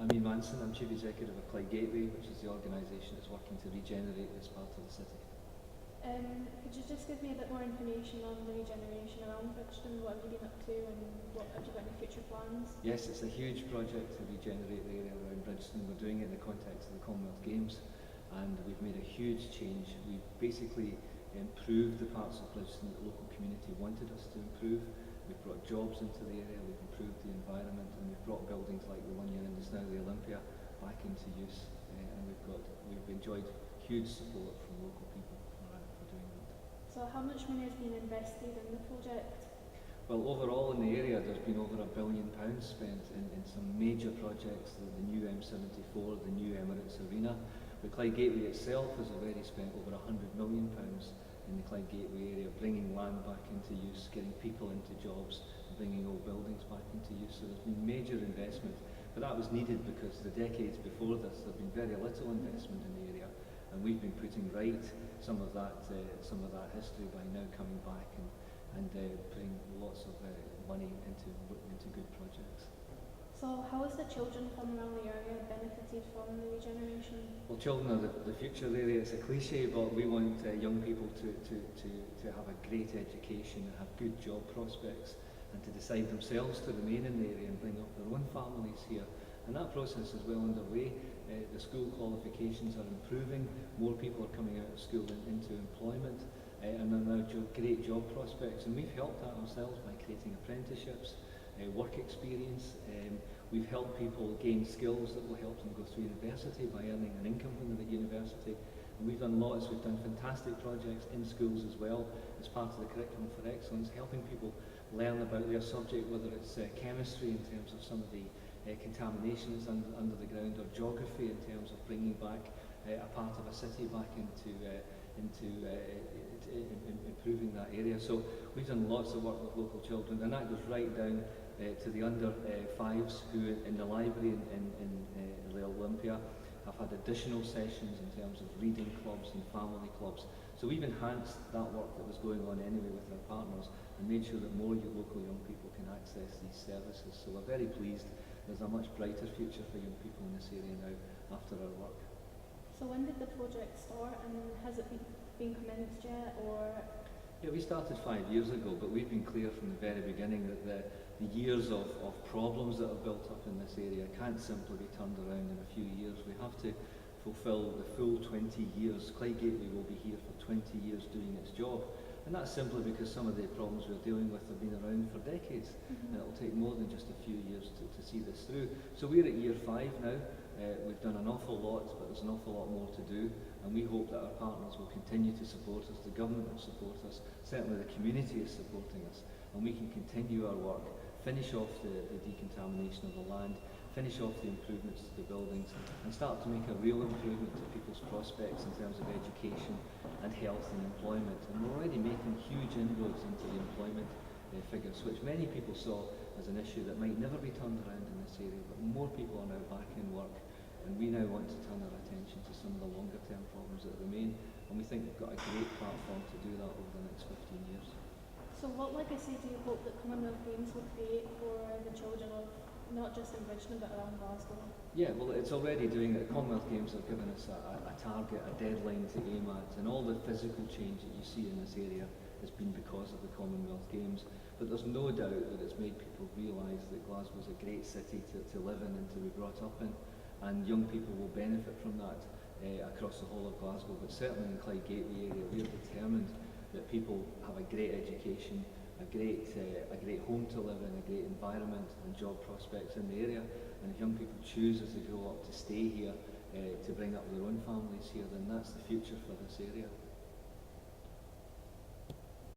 I'm Ian Manson, I'm Chief Executive of Clyde Gateway, which is the organisation that's working to regenerate this part of the city. Could you just give me a bit more information on the regeneration around Bridgeton? What have you been up to and what have you got any future plans? Yes, it's a huge project to regenerate the area around Bridgeton. We're doing it in the context of the Commonwealth Games and we've made a huge change. We've basically improved the parts of Bridgeton that the local community wanted us to improve. We've brought jobs into the area, we've improved the environment, and we've brought buildings like the one you're in just now, the Olympia, back into use. And we've enjoyed huge support from local people for doing that. So how much money has been invested in the project? Well, overall in the area there's been over £1 billion spent in some major projects, the new M74, the new Emirates Arena. The Clyde Gateway itself has already spent over £100 million in the Clyde Gateway area, bringing land back into use, getting people into jobs, bringing old buildings back into use. So there's been major investment, but that was needed because the decades before this there had been very little investment in the area, and we've been putting right some of that history by now coming back and putting lots of money into good projects. So how has the children from around the area benefited from the regeneration? Well, children are the future of the area. It's a cliche, but we want young people to have a great education and have good job prospects and to decide themselves to remain in the area and bring up their own families here. And that process is well underway. The school qualifications are improving. More people are coming out of school into employment and there are now great job prospects. And we've helped that ourselves by creating apprenticeships, work experience. We've helped people gain skills that will help them go through university by earning an income when they're at university. And we've done lots, we've done fantastic projects in schools as well as part of the Curriculum for Excellence, helping people learn about their subject, whether it's chemistry in terms of some of the contaminations under the ground, or geography in terms of bringing back a part of a city back into improving that area. So we've done lots of work with local children, and that goes right down to the under fives who in the library in the Olympia have had additional sessions in terms of reading clubs and family clubs. So we've enhanced that work that was going on anyway with our partners and made sure that more local young people can access these services. So we're very pleased. There's a much brighter future for young people in this area now after our work. So when did the project start and has it been commenced yet, or? Yeah, we started 5 years ago, but we've been clear from the very beginning that the years of problems that are built up in this area can't simply be turned around in a few years. We have to fulfil the full 20 years. Clyde Gateway will be here for 20 years doing its job. And that's simply because some of the problems we're dealing with have been around for decades. And it'll take more than just a few years to see this through. So we're at year 5 now. We've done an awful lot, but there's an awful lot more to do. And we hope that our partners will continue to support us, the government will support us, certainly the community is supporting us. And we can continue our work, finish off the decontamination of the land, finish off the improvements to the buildings, and start to make a real improvement to people's prospects in terms of education and health and employment. And we're already making huge inroads into the employment figures, which many people saw as an issue that might never be turned around in this area, but more people are now back in work, and we now want to turn our attention to some of the longer term problems that remain, and we think we've got a great platform to do that over the next 15 years. So what legacy do you hope that Commonwealth Games will create for the children of not just in Bridgeton but around Glasgow? Yeah, well, it's already doing it. The Commonwealth Games have given us a target, a deadline to aim at, and all the physical change that you see in this area has been because of the Commonwealth Games. But there's no doubt that it's made people realise that Glasgow is a great city to live in and to be brought up in, and young people will benefit from that across the whole of Glasgow. But certainly in the Clyde Gateway area, we're determined that people have a great education, a great home to live in, a great environment and job prospects in the area. And if young people choose as they grow up to stay here, to bring up their own families here, then that's the future for this area.